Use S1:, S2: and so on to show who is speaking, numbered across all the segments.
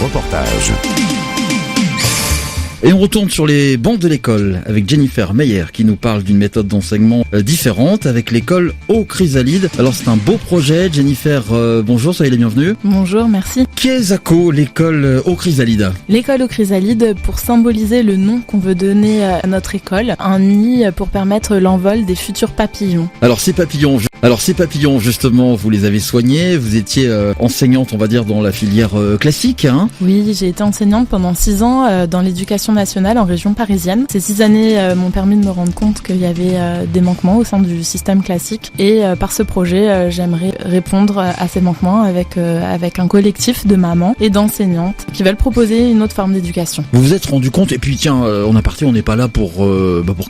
S1: reportage.
S2: Et on retourne sur les bancs de l'école avec Jennifer Meyer qui nous parle d'une méthode d'enseignement différente avec l'école Aux Chrysalides. Alors c'est un beau projet. Jennifer, bonjour, soyez les bienvenus.
S3: Bonjour, merci.
S2: Qu'est-ce que l'école Aux Chrysalides? L'école
S3: Aux Chrysalides, pour symboliser le nom qu'on veut donner à notre école, un nid pour permettre l'envol des futurs papillons.
S2: Alors ces papillons, justement, vous les avez soignés. Vous étiez enseignante, on va dire, dans la filière classique, hein?
S3: Oui, j'ai été enseignante pendant 6 ans dans l'éducation nationale en région parisienne. Ces 6 années m'ont permis de me rendre compte qu'il y avait des manquements au sein du système classique. Et par ce projet, j'aimerais répondre à ces manquements avec un collectif de mamans et d'enseignantes qui veulent proposer une autre forme d'éducation.
S2: Vous vous êtes rendu compte, et puis tiens, on n'est pas là pour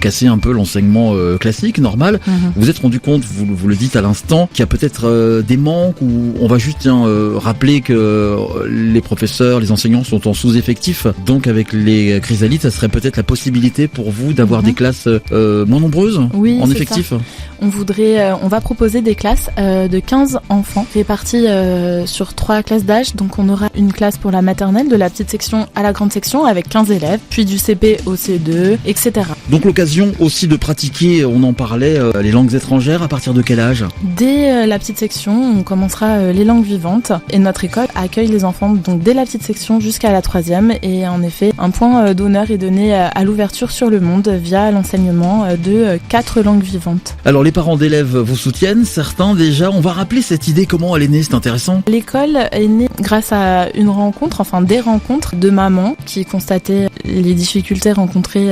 S2: casser un peu l'enseignement classique, normal. Vous vous êtes rendu compte, vous le dites à l'instant, qu'il y a peut-être des manques, ou on va juste rappeler que les professeurs, les enseignants sont en sous-effectif. Donc avec les Chrysalides, ça serait peut-être la possibilité pour vous d'avoir des classes moins nombreuses,
S3: oui,
S2: en effectif.
S3: Ça. On va proposer des classes de 15 enfants répartis sur 3 classes d'âge. Donc on aura une classe pour la maternelle, de la petite section à la grande section avec 15 élèves, puis du CP au C2, etc. Donc
S2: l'occasion aussi de pratiquer, on en parlait, les langues étrangères. À partir de quel âge?
S3: Dès la petite section, on commencera les langues vivantes, et notre école accueille les enfants donc dès la petite section jusqu'à la 3e. Et en effet, un point d'honneur est donné à l'ouverture sur le monde via l'enseignement de 4 langues vivantes.
S2: Alors les parents d'élèves vous soutiennent, certains déjà. On va rappeler cette idée, comment elle est née, c'est intéressant.
S3: L'école est née grâce à des rencontres de mamans qui constataient les difficultés rencontrées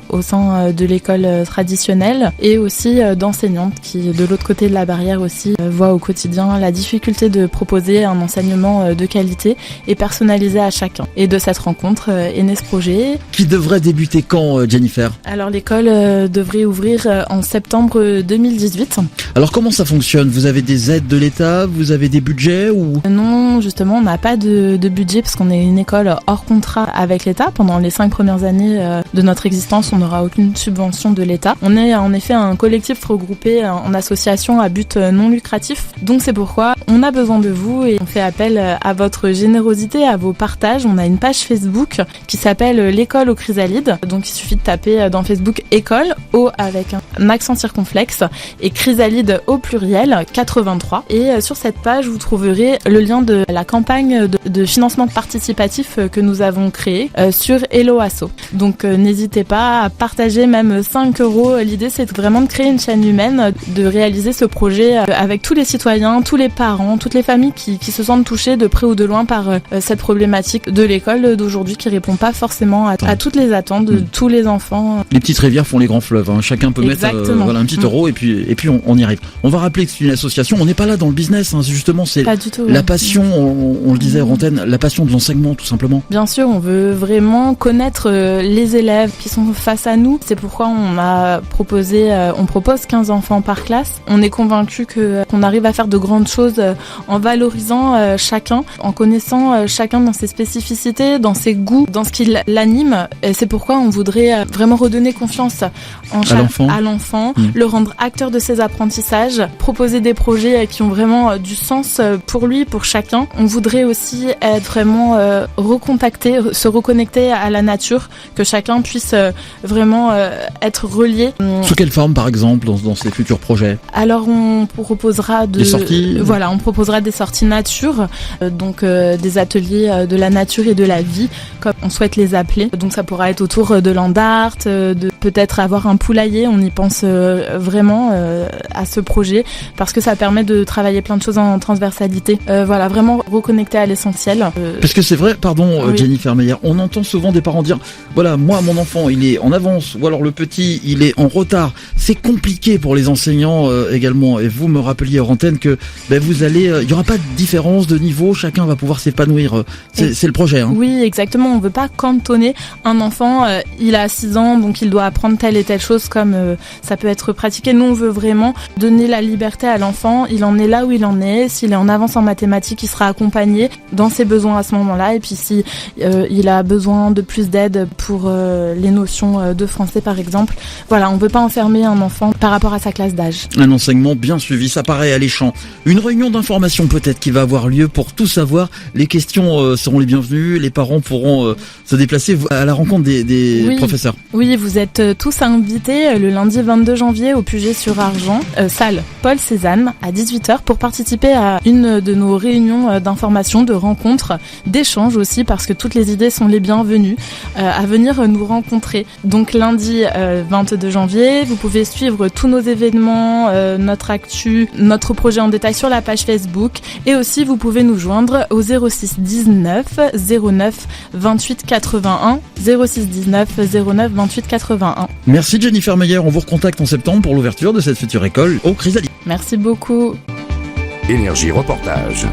S3: au sein de l'école traditionnelle, et aussi d'enseignantes qui, de l'autre côté de la barrière aussi, voient au quotidien la difficulté de proposer un enseignement de qualité et personnalisé à chacun. Et de cette rencontre est né ce projet.
S2: Qui devrait débuter quand, Jennifer?
S3: Alors l'école devrait ouvrir en septembre 2018.
S2: Alors comment ça fonctionne? Vous avez des aides de l'État? Vous avez des budgets ou...
S3: Non, justement, on n'a pas de budget parce qu'on est une école hors contrat avec l'État. Pendant les 5 premières années de notre existence, on n'aura aucune subvention de l'État. On est en effet un collectif regroupé en association à but non lucratif. Donc c'est pourquoi on a besoin de vous et on fait appel à votre générosité, à vos partages. On a une page Facebook qui s'appelle l'école aux Chrysalides. Donc il suffit de taper dans Facebook école, O avec un accent circonflexe, et Chrysalides au pluriel, 83. Et sur cette page, vous trouverez le lien de la campagne de financement participatif que nous avons créée sur Hello Asso. Donc n'hésitez pas à partager même 5 €. L'idée, c'est vraiment de créer une chaîne humaine, de réaliser ce projet avec tous les citoyens, tous les parents, toutes les familles qui se sentent touchées de près ou de loin par cette problématique de l'école d'aujourd'hui qui répond pas forcément à toutes les attentes de tous les enfants.
S2: Les petites rivières font les grands fleuves, hein. Chacun peut mettre un petit euro et puis on y arrive. On va rappeler que c'est une association, on n'est pas là dans le business, hein. Justement c'est la passion, on le disait à antenne, la passion de l'enseignement tout simplement.
S3: Bien sûr, on veut vraiment connaître les élèves qui sont face à nous. C'est pourquoi on propose 15 enfants par classe. On est convaincu qu'on arrive à faire de grandes choses en valorisant chacun, en connaissant chacun dans ses spécificités, dans ses goûts, dans ce qui l'anime. Et c'est pourquoi on voudrait vraiment redonner confiance à l'enfant, le rendre acteur de ses apprentissages, proposer des projets qui ont vraiment du sens pour lui, pour chacun. On voudrait aussi être vraiment se reconnecter à la nature, que chacun puisse vraiment être relié.
S2: Sous quelle forme par exemple dans ces futurs projets? Alors
S3: on proposera
S2: des sorties.
S3: Voilà, on proposera des sorties nature, donc des ateliers de la nature et de la vie, comme on souhaite les appeler. Donc ça pourra être autour de land art, de peut-être avoir un poulailler. On y pense vraiment à ce projet parce que ça permet de travailler plein de choses en transversalité. Voilà, vraiment reconnecter à l'essentiel.
S2: Parce que c'est vrai, oui. Jennifer Meyer, on entend souvent des parents dire voilà, moi mon enfant il est en avance, ou alors le petit il est en retard. C'est compliqué pour les enseignants également. Et vous me rappeliez hors antenne que il y aura pas de différence de niveau, chacun va pouvoir s'épanouir. C'est le projet. Hein.
S3: Oui, exactement. On veut pas cantonner donné, un enfant, il a 6 ans, donc il doit apprendre telle et telle chose comme ça peut être pratiqué. Nous, on veut vraiment donner la liberté à l'enfant. Il en est là où il en est. S'il est en avance en mathématiques, il sera accompagné dans ses besoins à ce moment-là. Et puis si il a besoin de plus d'aide pour les notions de français, par exemple, voilà, on ne veut pas enfermer un enfant par rapport à sa classe d'âge.
S2: Un enseignement bien suivi, ça paraît alléchant. Une réunion d'information peut-être qui va avoir lieu pour tout savoir. Les questions seront les bienvenues. Les parents pourront se déplacer à la rencontre des professeurs.
S3: Oui, vous êtes tous invités le lundi 22 janvier au Puget-sur-Argent, salle Paul Cézanne à 18h pour participer à une de nos réunions d'information, de rencontres, d'échanges aussi, parce que toutes les idées sont les bienvenues à venir nous rencontrer. Donc lundi 22 janvier, vous pouvez suivre tous nos événements, notre actu, notre projet en détail sur la page Facebook, et aussi vous pouvez nous joindre au 06 19 09 28 81 06 19 09 28 81.
S2: Merci Jennifer Meyer, on vous recontacte en septembre pour l'ouverture de cette future école au Chrysalide.
S3: Merci beaucoup.
S1: Énergie Reportage.